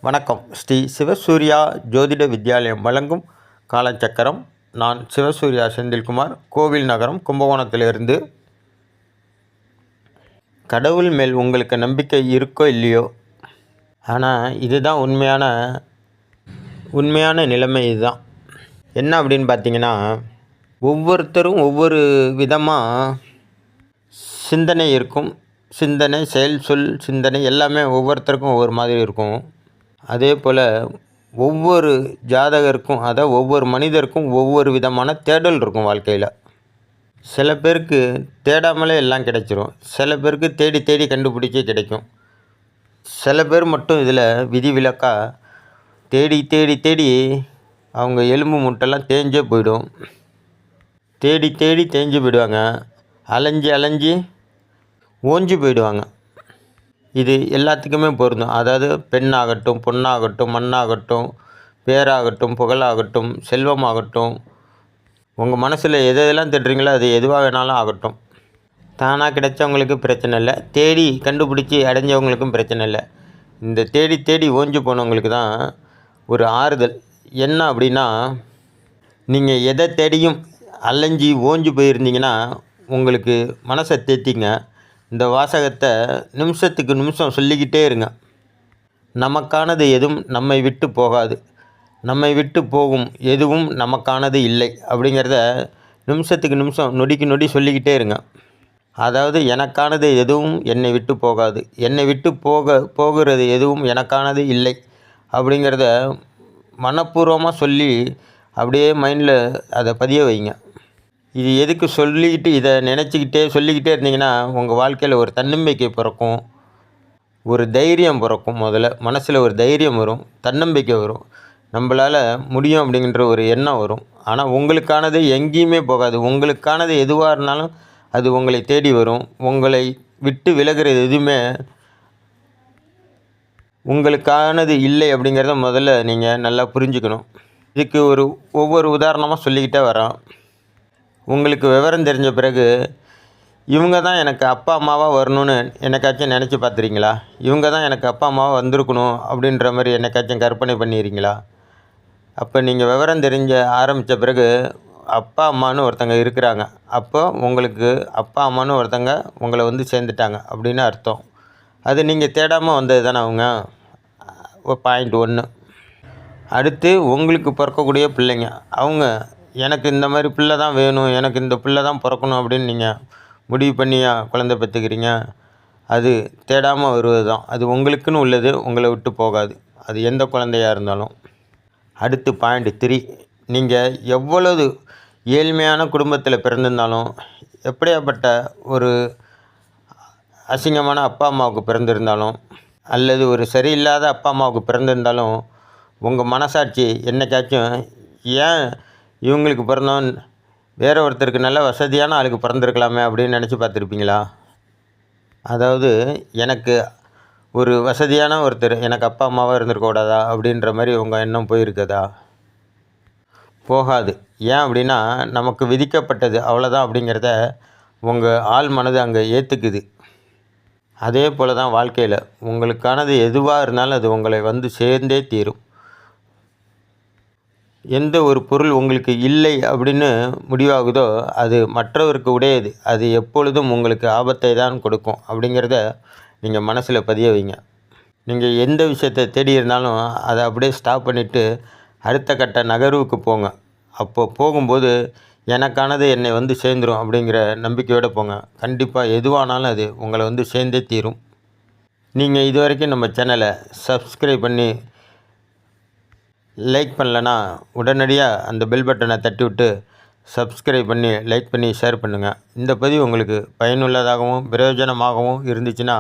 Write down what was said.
வணக்கம். ஸ்ரீ சிவசூர்யா ஜோதிட வித்யாலயம் வழங்கும் காலச்சக்கரம். நான் சிவசூர்யா செந்தில்குமார், கோவில் நகரம், கும்பகோணத்திலிருந்து. கடவுள் மேல் உங்களுக்கு நம்பிக்கை இருக்கோ இல்லையோ, ஆனால் இதுதான் உண்மையான நிலைமை. இதுதான் என்ன அப்படின்னு பார்த்தீங்கன்னா, ஒவ்வொருத்தரும் ஒவ்வொரு விதமாக சிந்தனை இருக்கும். சிந்தனை, செயல், சொல், சிந்தனை எல்லாமே ஒவ்வொருத்தருக்கும் ஒவ்வொரு மாதிரி இருக்கும். அதே போல் ஒவ்வொரு ஜாதகருக்கும், அதாவது ஒவ்வொரு மனிதருக்கும் ஒவ்வொரு விதமான தேடல் இருக்கும் வாழ்க்கையில். சில பேருக்கு தேடாமலே எல்லாம் கிடைச்சிரும். சில பேருக்கு தேடி தேடி கண்டுபிடிச்சி கிடைக்கும். சில பேர் மட்டும் இதில் விதிவிலக்காக தேடி தேடி தேடி அவங்க எலும்பு முட்டெல்லாம் தேஞ்சே போயிடும். தேடி தேடி தேஞ்சு போயிடுவாங்க. அலைஞ்சி அலைஞ்சி ஓஞ்சி போயிடுவாங்க. இது எல்லாத்துக்குமே பொருந்தும். அதாவது பெண்ணாகட்டும், பொண்ணாகட்டும், மண்ணாகட்டும், பேராகட்டும், புகழாகட்டும், செல்வமாகட்டும், உங்கள் மனசில் எதெல்லாம் தேடுறீங்களோ அது எதுவாக வேணாலும் ஆகட்டும். தானாக கிடைச்சவங்களுக்கு பிரச்சனை இல்லை, தேடி கண்டுபிடிச்சி அடைஞ்சவங்களுக்கும் பிரச்சனை இல்லை. இந்த தேடி தேடி ஓஞ்சி போனவங்களுக்கு தான் ஒரு ஆறுதல். என்ன அப்படின்னா, நீங்கள் எதை தேடியும் அலைஞ்சி ஓஞ்சி போயிருந்தீங்கன்னா உங்களுக்கு மனசை தேத்திங்க. இந்த வாசகத்தை நிமிஷத்துக்கு நிமிஷம் சொல்லிக்கிட்டே இருங்க. நமக்கானது எதுவும் நம்மை விட்டு போகாது, நம்மை விட்டு போகும் எதுவும் நமக்கானது இல்லை அப்படிங்கிறத நிமிஷத்துக்கு நிமிஷம், நொடிக்கு நொடி சொல்லிக்கிட்டே இருங்க. அதாவது எனக்கானது எதுவும் என்னை விட்டு போகாது, என்னை விட்டு போகிறது எதுவும் எனக்கானது இல்லை அப்படிங்கிறத மனப்பூர்வமாக சொல்லி அப்படியே மைண்டில் அதை பதிய வைங்க. இது எதுக்கு சொல்லிக்கிட்டு இதை நினச்சிக்கிட்டே சொல்லிக்கிட்டே இருந்தீங்கன்னா உங்கள் வாழ்க்கையில் ஒரு தன்னம்பிக்கை பிறக்கும், ஒரு தைரியம் பிறக்கும். முதல்ல மனசில் ஒரு தைரியம் வரும், தன்னம்பிக்கை வரும், நம்மளால் முடியும் அப்படிங்கிற ஒரு எண்ணம் வரும். ஆனால் உங்களுக்கானது எங்கேயுமே போகாது. உங்களுக்கானது எதுவாக இருந்தாலும் அது உங்களை தேடி வரும். உங்களை விட்டு விலகிறது எதுவுமே உங்களுக்கானது இல்லை அப்படிங்கிறத முதல்ல நீங்கள் நல்லா புரிஞ்சுக்கணும். இதுக்கு ஒவ்வொரு உதாரணமாக சொல்லிக்கிட்டே வரோம். உங்களுக்கு விவரம் தெரிஞ்ச பிறகு இவங்க தான் எனக்கு அப்பா அம்மாவாக வரணும்னு என்னைக்காச்சும் நினச்சி பார்த்துறீங்களா? இவங்க தான் எனக்கு அப்பா அம்மாவாக வந்திருக்கணும் அப்படின்ற மாதிரி என்னைக்காச்சும் கற்பனை பண்ணிடுறீங்களா? அப்போ நீங்கள் விவரம் தெரிஞ்ச ஆரம்பித்த பிறகு அப்பா அம்மானு ஒருத்தங்க இருக்கிறாங்க. அப்போ உங்களுக்கு அப்பா அம்மானு ஒருத்தங்க உங்களை வந்து சேர்ந்துட்டாங்க அப்படின்னு அர்த்தம். அது நீங்கள் தேடாமல் வந்தது தானே அவங்க. பாயிண்ட் 1. அடுத்து உங்களுக்கு பிறக்கக்கூடிய பிள்ளைங்க, அவங்க எனக்கு இந்த மாதிரி பிள்ளை தான் வேணும், எனக்கு இந்த பிள்ளை தான் பிறக்கணும் அப்படின்னு நீங்கள் முடிவு பண்ணியா குழந்தை பெற்றுக்கிறீங்க. அது தேடாமல் வருவது தான். அது உங்களுக்குன்னு உள்ளது, உங்களை விட்டு போகாது, அது எந்த குழந்தையாக இருந்தாலும். அடுத்து பாயிண்ட் 3. நீங்கள் எவ்வளவு ஏழ்மையான குடும்பத்தில் பிறந்திருந்தாலும், எப்படியாப்பட்ட ஒரு அசிங்கமான அப்பா அம்மாவுக்கு பிறந்திருந்தாலும், அல்லது ஒரு சரியில்லாத அப்பா அம்மாவுக்கு பிறந்திருந்தாலும், உங்கள் மனசாட்சி என்னைக்காச்சும் ஏன் இவங்களுக்கு பிறந்தோம், வேறு ஒருத்தருக்கு நல்ல வசதியான ஆளுக்கு பிறந்திருக்கலாமே அப்படின்னு நினச்சி பார்த்துருப்பீங்களா? அதாவது எனக்கு ஒரு வசதியான ஒருத்தர் எனக்கு அப்பா அம்மாவாக இருந்திருக்கக்கூடாதா அப்படின்ற மாதிரி உங்கள் எண்ணம் போயிருக்குதா? போகாது. ஏன் அப்படின்னா, நமக்கு விதிக்கப்பட்டது அவ்வளோதான் அப்படிங்கிறத உங்கள் ஆள் மனது அங்கே ஏற்றுக்குது. அதே போல் தான் வாழ்க்கையில் உங்களுக்கானது எதுவாக இருந்தாலும் அது உங்களை வந்து சேர்ந்தே தீரும். எந்த ஒரு பொருள் உங்களுக்கு இல்லை அப்படின்னு முடிவாகுதோ அது மற்றவருக்கு உடையது, அது எப்பொழுதும் உங்களுக்கு ஆபத்தை தான் கொடுக்கும் அப்படிங்கிறத நீங்கள் மனசில் பதிய வைங்க. நீங்கள் எந்த விஷயத்தை தேடி இருந்தாலும் அதை அப்படியே ஸ்டாப் பண்ணிவிட்டு அடுத்த கட்ட நகர்வுக்கு போங்க. அப்போ போகும்போது எனக்கானது என்னை வந்து சேர்ந்துடும் அப்படிங்கிற நம்பிக்கையோடு போங்க. கண்டிப்பாக எதுவானாலும் அது உங்களை வந்து சேர்ந்தே தீரும். நீங்கள் இது வரைக்கும் நம்ம சேனலை சப்ஸ்கிரைப் பண்ணி லைக் பண்ணலன்னா உடனடியாக அந்த பெல் பட்டனை தட்டி விட்டு சப்ஸ்கிரைப் பண்ணி லைக் பண்ணி ஷேர் பண்ணுங்கள். இந்த பதிவு உங்களுக்கு பயனுள்ளதாகவும் பிரயோஜனமாகவும் இருந்துச்சுன்னா